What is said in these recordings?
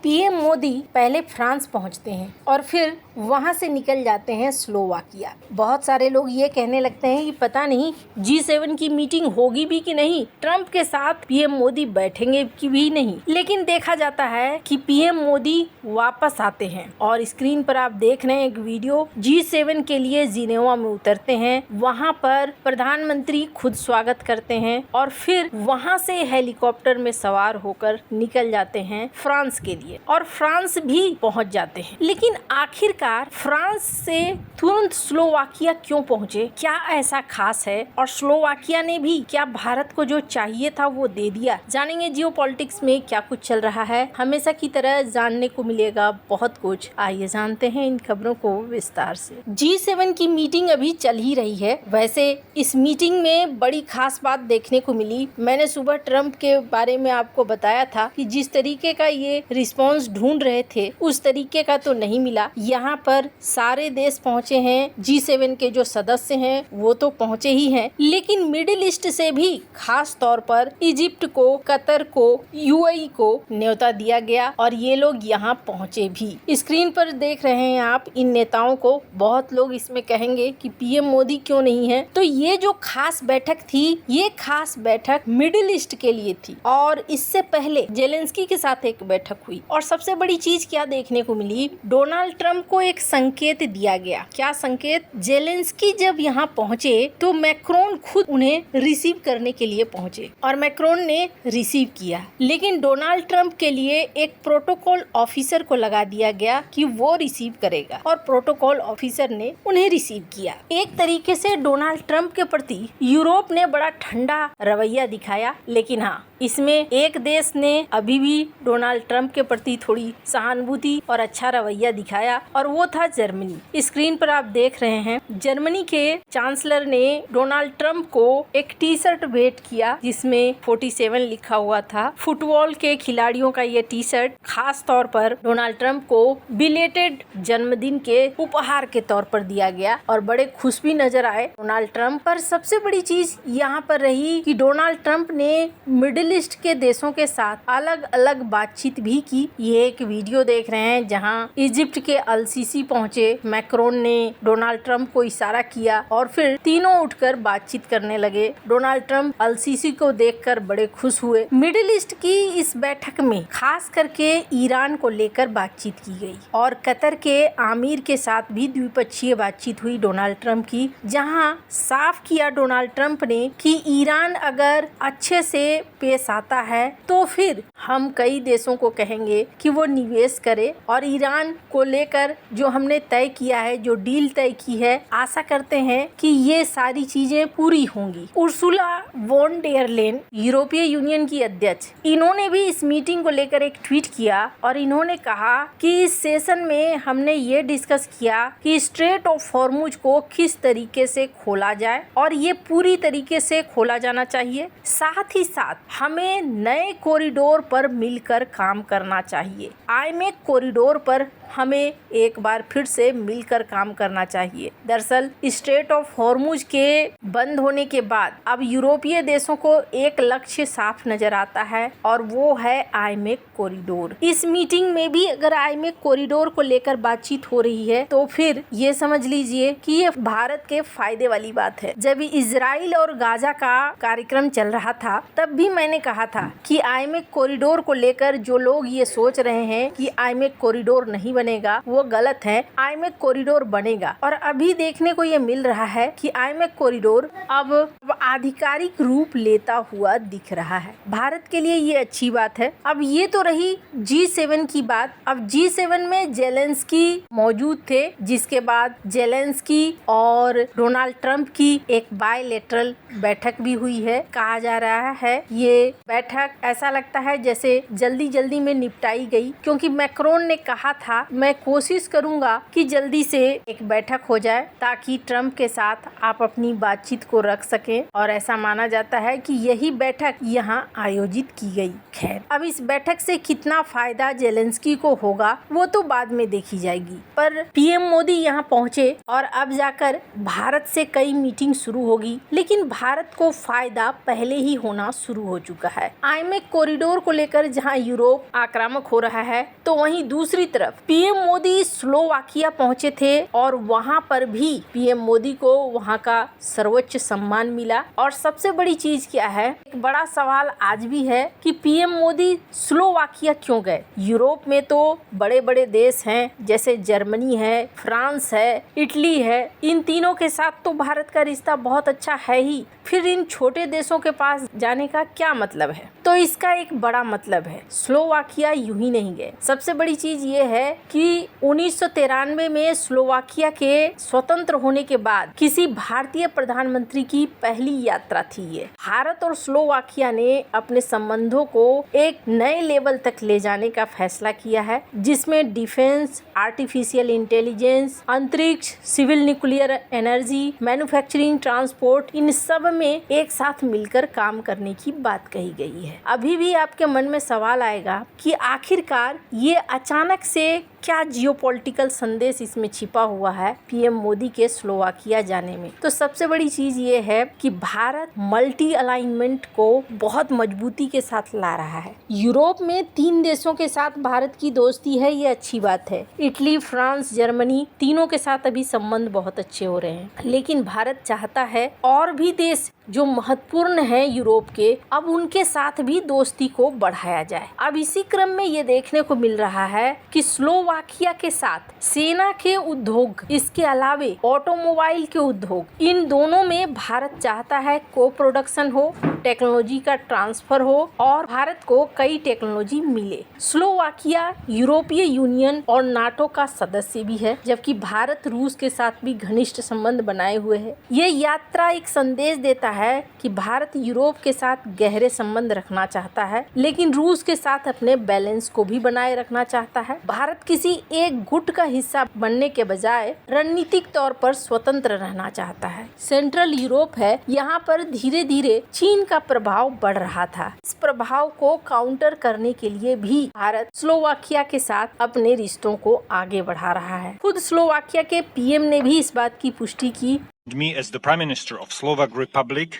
PM Modi पहले France पहुंचते हैं और फिर वहां से निकल जाते हैं स्लोवाकिया। बहुत सारे लोग ये कहने लगते हैं कि पता नहीं G7 की मीटिंग होगी भी कि नहीं, ट्रंप के साथ पीएम मोदी बैठेंगे कि भी नहीं। लेकिन देखा जाता है कि पीएम मोदी वापस आते हैं और स्क्रीन पर आप देख रहे हैं एक वीडियो। G7 के लिए जिनेवा में उतरते हैं, वहां पर प्रधानमंत्री खुद स्वागत करते हैं और फिर वहां से हेलीकॉप्टर में सवार होकर निकल जाते हैं फ्रांस के लिए और फ्रांस भी पहुंच जाते हैं। लेकिन आखिरकार फ्रांस से तुरंत स्लोवाकिया क्यों पहुंचे? क्या ऐसा खास है? और स्लोवाकिया ने भी क्या भारत को जो चाहिए था वो दे दिया? जानेंगे जियोपॉलिटिक्स में क्या कुछ चल रहा है। हमेशा की तरह जानने को मिलेगा बहुत कुछ। आइए जानते हैं इन खबरों को विस्तार से। G7 की मीटिंग अभी चल ही रही है। वैसे इस मीटिंग में बड़ी खास बात देखने को मिली। मैंने सुबह ट्रंप के बारे में आपको बताया था कि जिस तरीके का ये रिस्पॉन्स ढूंढ रहे थे उस तरीके का तो नहीं मिला। यहाँ पर सारे देश पहुंचे हैं, G7 के जो सदस्य हैं वो तो पहुंचे ही हैं, लेकिन मिडिल ईस्ट से भी खास तौर पर इजिप्ट को, कतर को, UAE को न्योता दिया गया और ये लोग यहाँ पहुंचे भी। स्क्रीन पर देख रहे हैं आप इन नेताओं को। बहुत लोग इसमें कहेंगे कि पीएम मोदी क्यों नहीं है, तो ये जो खास बैठक थी, ये खास बैठक मिडिल ईस्ट के लिए थी और इससे पहले जेलेंस्की के साथ एक बैठक हुई। और सबसे बड़ी चीज क्या देखने को मिली, डोनाल्ड ट्रंप को एक संकेत दिया गया। क्या संकेत? जेलेंस्की जब यहाँ पहुँचे तो मैक्रोन खुद उन्हें रिसीव करने के लिए पहुँचे और मैक्रोन ने रिसीव किया, लेकिन डोनाल्ड ट्रंप के लिए एक प्रोटोकॉल ऑफिसर को लगा दिया गया कि वो रिसीव करेगा और प्रोटोकॉल ऑफिसर ने उन्हें रिसीव किया। एक तरीके से डोनाल्ड ट्रंप के प्रति यूरोप ने बड़ा ठंडा रवैया दिखाया, लेकिन हाँ, इसमें एक देश ने अभी भी डोनाल्ड ट्रंप के प्रति थोड़ी सहानुभूति और अच्छा रवैया दिखाया और वो था जर्मनी। स्क्रीन पर आप देख रहे हैं जर्मनी के चांसलर ने डोनाल्ड ट्रंप को एक टी शर्ट भेंट किया जिसमें 47 लिखा हुआ था। फुटबॉल के खिलाड़ियों का ये टी शर्ट खास तौर पर डोनाल्ड ट्रंप को बिलेटेड जन्मदिन के उपहार के तौर पर दिया गया और बड़े खुश भी नजर आए डोनाल्ड ट्रंप। पर सबसे बड़ी चीज यहाँ पर रही कि डोनाल्ड ट्रंप ने मिडिल ईस्ट के देशों के साथ अलग अलग बातचीत भी की। ये एक वीडियो देख रहे हैं जहाँ इजिप्ट के अल-सीसी पहुंचे, मैक्रोन ने डोनाल्ड ट्रंप को इशारा किया और फिर तीनों उठकर बातचीत करने लगे। डोनाल्ड ट्रंप अल-सीसी को देखकर बड़े खुश हुए। मिडिल ईस्ट की इस बैठक में खास करके ईरान को लेकर बातचीत की गई और कतर के आमिर के साथ भी द्विपक्षीय बातचीत हुई डोनाल्ड ट्रंप की, जहाँ साफ किया डोनाल्ड ट्रंप ने कि ईरान अगर अच्छे से पेश आता है तो फिर हम कई देशों को कहेंगे कि वो निवेश करे और ईरान को लेकर जो हमने तय किया है, जो डील तय की है, आशा करते हैं कि ये सारी चीजें पूरी होंगी। उर्सुला वॉन डेर लेन, यूरोपीय यूनियन की अध्यक्ष, इन्होंने भी इस मीटिंग को लेकर एक ट्वीट किया और इन्होंने कहा कि इस सेशन में हमने ये डिस्कस किया कि स्ट्रेट ऑफ हॉर्मुज को किस तरीके से खोला जाए और ये पूरी तरीके से खोला जाना चाहिए। साथ ही साथ हमें नए कॉरिडोर पर मिलकर काम करना चाहिए। आईमेक कॉरिडोर पर हमें एक बार फिर से मिलकर काम करना चाहिए। दरअसल स्ट्रेट ऑफ हॉर्मुज के बंद होने के बाद अब यूरोपीय देशों को एक लक्ष्य साफ नजर आता है और वो है आईमेक कॉरिडोर। इस मीटिंग में भी अगर आईमेक कॉरिडोर को लेकर बातचीत हो रही है तो फिर ये समझ लीजिए कि ये भारत के फायदे वाली बात है। जब इजराइल और गाजा का कार्यक्रम चल रहा था तब भी मैंने कहा था कि आईमेक कॉरिडोर को लेकर जो लोग ये सोच रहे हैं कि आईमेक कॉरिडोर नहीं बनेगा, वो गलत है। आईमेक कॉरिडोर बनेगा और अभी देखने को ये मिल रहा है कि आईमेक कॉरिडोर अब आधिकारिक रूप लेता हुआ दिख रहा है। भारत के लिए ये अच्छी बात है। अब ये तो रही G7 की बात। अब G7 में जेलेंस्की मौजूद थे, जिसके बाद जेलेंस्की और डोनाल्ड ट्रंप की एक बायलैटरल बैठक भी हुई है। कहा जा रहा है ये बैठक ऐसा लगता है जैसे जल्दी जल्दी में निपटाई गई, क्योंकि मैक्रोन ने कहा था मैं कोशिश करूंगा कि जल्दी से एक बैठक हो जाए ताकि ट्रंप के साथ आप अपनी बातचीत को रख सकें और ऐसा माना जाता है कि यही बैठक यहाँ आयोजित की गई। खैर, अब इस बैठक से कितना फायदा जेलेंस्की को होगा वो तो बाद में देखी जाएगी, पर पीएम मोदी यहाँ पहुँचे और अब जाकर भारत से कई मीटिंग शुरू होगी, लेकिन भारत को फायदा पहले ही होना शुरू हो चुका है। आईमेक कॉरिडोर को लेकर जहां यूरोप आक्रामक हो रहा है, तो वहीं दूसरी तरफ पीएम मोदी स्लोवाकिया पहुंचे थे और वहां पर भी पीएम मोदी को वहां का सर्वोच्च सम्मान मिला। और सबसे बड़ी चीज क्या है, एक बड़ा सवाल आज भी है कि पीएम मोदी स्लोवाकिया क्यों गए। यूरोप में तो बड़े बड़े देश हैं, जैसे जर्मनी है, फ्रांस है, इटली है, इन तीनों के साथ तो भारत का रिश्ता बहुत अच्छा है ही, फिर इन छोटे देशों के पास जाने का क्या मतलब है। तो इसका एक बड़ा मतलब है, स्लोवाकिया यूं ही नहीं गए। सबसे बड़ी चीज ये है कि 1993 में स्लोवाकिया के स्वतंत्र होने के बाद किसी भारतीय प्रधानमंत्री की पहली यात्रा थी ये। भारत और स्लोवाकिया ने अपने संबंधों को एक नए लेवल तक ले जाने का फैसला किया है, जिसमें डिफेंस, आर्टिफिशियल इंटेलिजेंस, अंतरिक्ष, civil nuclear energy, manufacturing, transport, इन सब में एक साथ मिलकर काम करने की बात कही गई है। अभी भी आपके मन में सवाल आएगा कि आखिरकार ये अचानक से क्या जियोपॉलिटिकल संदेश इसमें छिपा हुआ है पीएम मोदी के स्लोवाकिया जाने में। तो सबसे बड़ी चीज ये है कि भारत मल्टी अलाइनमेंट को बहुत मजबूती के साथ ला रहा है। यूरोप में 3 देशों के साथ भारत की दोस्ती है, ये अच्छी बात है। इटली, फ्रांस, जर्मनी, तीनों के साथ अभी संबंध बहुत अच्छे हो रहे हैं, लेकिन भारत चाहता है और भी देश जो महत्वपूर्ण हैं यूरोप के, अब उनके साथ भी दोस्ती को बढ़ाया जाए। अब इसी क्रम में ये देखने को मिल रहा है कि स्लोवाकिया के साथ सेना के उद्योग, इसके अलावे ऑटोमोबाइल के उद्योग, इन दोनों में भारत चाहता है को प्रोडक्शन हो, टेक्नोलॉजी का ट्रांसफर हो और भारत को कई टेक्नोलॉजी मिले। स्लोवाकिया यूरोपीय यूनियन और नाटो का सदस्य भी है, जबकि भारत रूस के साथ भी घनिष्ठ संबंध बनाए हुए है। ये यात्रा एक संदेश देता है कि भारत यूरोप के साथ गहरे संबंध रखना चाहता है, लेकिन रूस के साथ अपने बैलेंस को भी बनाए रखना चाहता है। भारत किसी एक गुट का हिस्सा बनने के बजाय रणनीतिक तौर पर स्वतंत्र रहना चाहता है। सेंट्रल यूरोप है, यहाँ पर धीरे धीरे चीन का प्रभाव बढ़ रहा था। इस प्रभाव को काउंटर करने के लिए भी भारत स्लोवाकिया के साथ अपने रिश्तों को आगे बढ़ा रहा है। खुद स्लोवाकिया के पीएम ने भी इस बात की पुष्टि की। Me as the Prime Minister of Slovak Republic,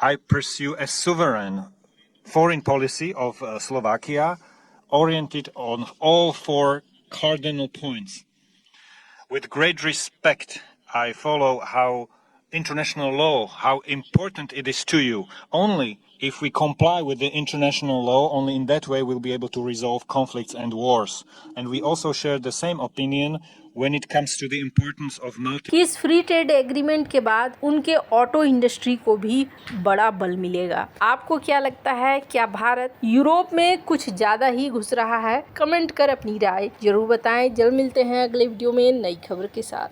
I pursue a sovereign foreign policy of Slovakia oriented on all 4 cardinal points. With great respect, I follow how international law, how important it is to you. Only if we comply with the international law, only in that way we'll be able to resolve conflicts and wars. And we also share the same opinion when it comes to the importance of इस free trade agreement के बाद उनके auto industry को भी बड़ा बल मिलेगा। आपको क्या लगता है, क्या भारत यूरोप में कुछ ज्यादा ही घुस रहा है? कमेंट कर अपनी राय जरूर बताएं। जल्द मिलते हैं अगले वीडियो में नई खबर के साथ।